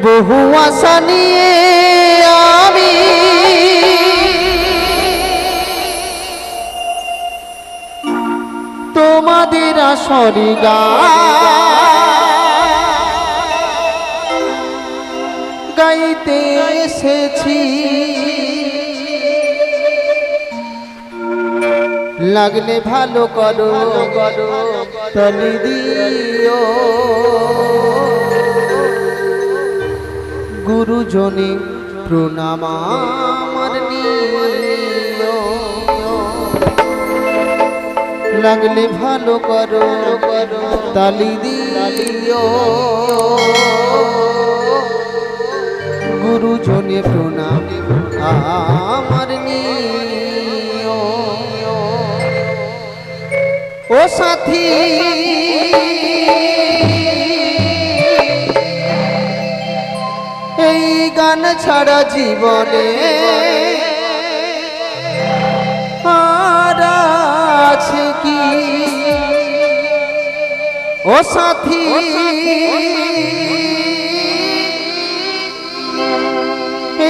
বহু আশা নিয়ে আমি তোমাদের আসরে গাইতে এসেছি, লাগলে ভালো করো তালি দিও। গুরুজনে প্রণাম আমার নিও, লাগলে ভালো করো তালি দিও। গুরুজনে প্রণাম আমার নিও। ও সাথী এই গান ছাড়া জীবনে আর আছে কি? ও সাথী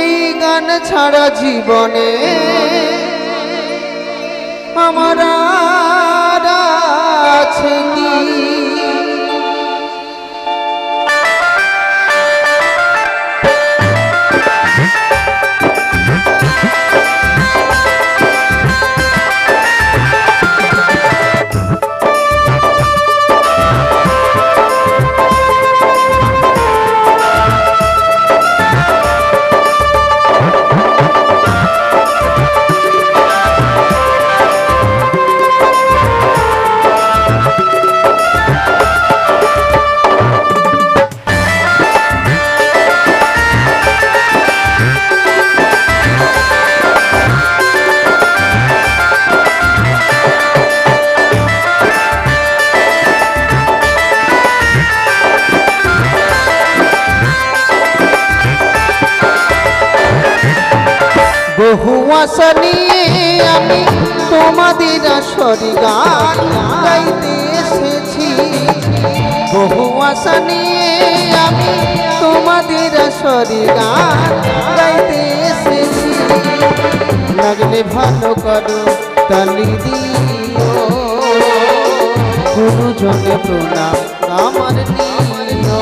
এই গান ছাড়া জীবনে আমার আর আছে কি? বহু আশা নিয়ে আমি তোমাদের আসরে গান গাইতে এসেছি, বহু আশা নিয়ে আমি তোমাদের আসরে গান গাইতে এসেছি, লাগলে ভালো করো তালি দিও। গুরুজনে প্রণাম আমার নিও,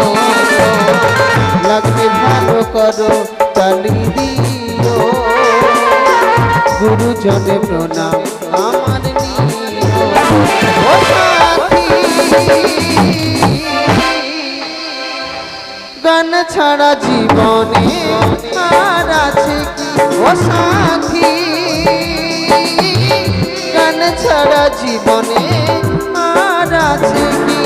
লাগলে ভালো করো তালি দিও। গুরুজনে প্রণাম আমার নিও। ও সাথী গান ছাড়া জীবনে আর আছে কি? ও সাথী গান ছাড়া জীবনে আর আছে কি?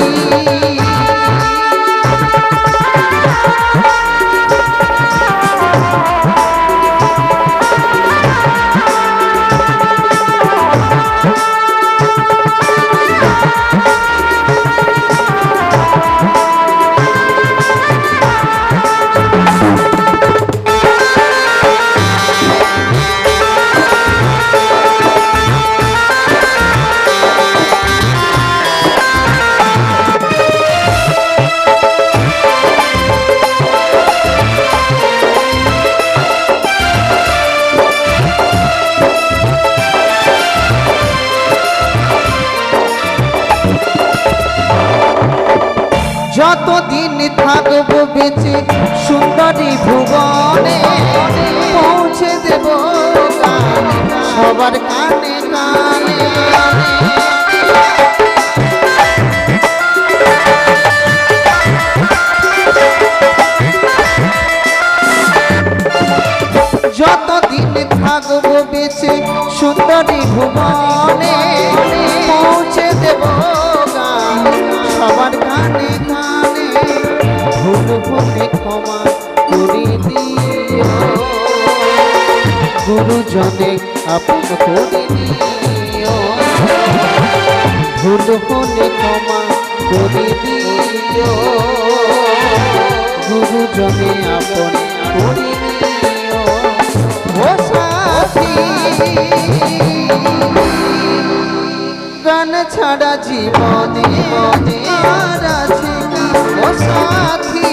যতদিন থাকবো বেঁচে সুন্দরী ভুবনে পৌঁছে দেব গান সবার কানে কানে। যতদিন থাকবো বেঁচে সুন্দরী ভুবনে পৌঁছে দেব গান সবার কানে কানে। ভুল ভুলে ক্ষমা করে দিও, গুরুজনে আপন করে দিও। ভুল হলে ক্ষমা করে দিও, গুরুজনে আপন করে দিও। ও সাথী গান ছাড়া জীবনে আর আছে কি? ও সাথী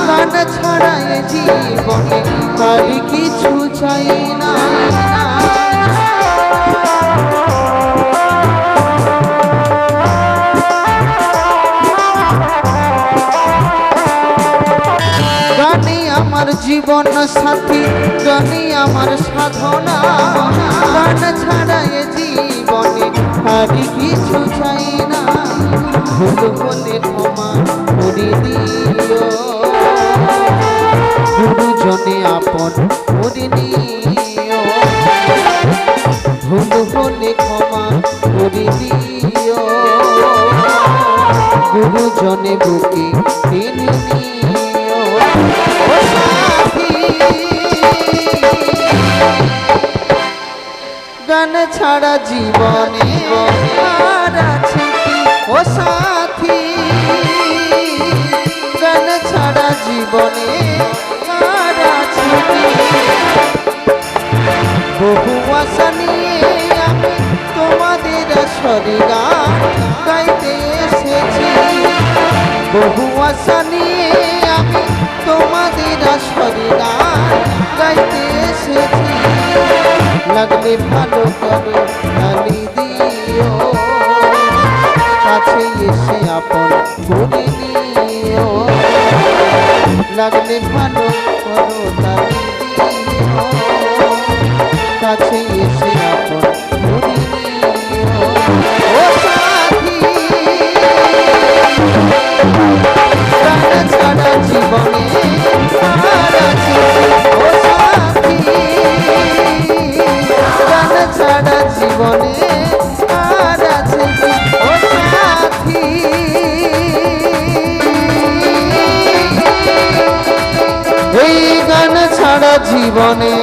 গান ছাড়া এ জীবনে আর কিছু চাই না। গানে আমার জীবন সাথী, গানে আমার সাধনা, গান ছাড়া এ জীবনে আর কিছু চাই না। ভুল হলে ক্ষমা করে দিও, গুরুজনে আপন করে নিও। ভুল হলে ক্ষমা করে দিও, গুরুজনে বুকে টেনে নিও। ও সাথী, গান ছাড়া জীবনে আর আছে কি? ও সাথী, গান ছাড়া জীবনে আর আছে কি? বহু আশা নিয়ে আমি তোমাদের আসরে গান গাইতে এসেছি। বহু আশা নিয়ে আমি তোমাদের আসরে গান গাইতে এসেছি। লাগলে ভালো করে গালি দিও, কাছে এসে আপন করে নিও। লাগলে ভালো করো গালি দিও, কাছে এসে আপন করে নিও। ও সাথী, গান ছাড়া জীবনে আর আছে কি? ও সাথী, গান ছাড়া জীবনে আর আছে কি? ও সাথী, এই গান ছাড়া জীবনে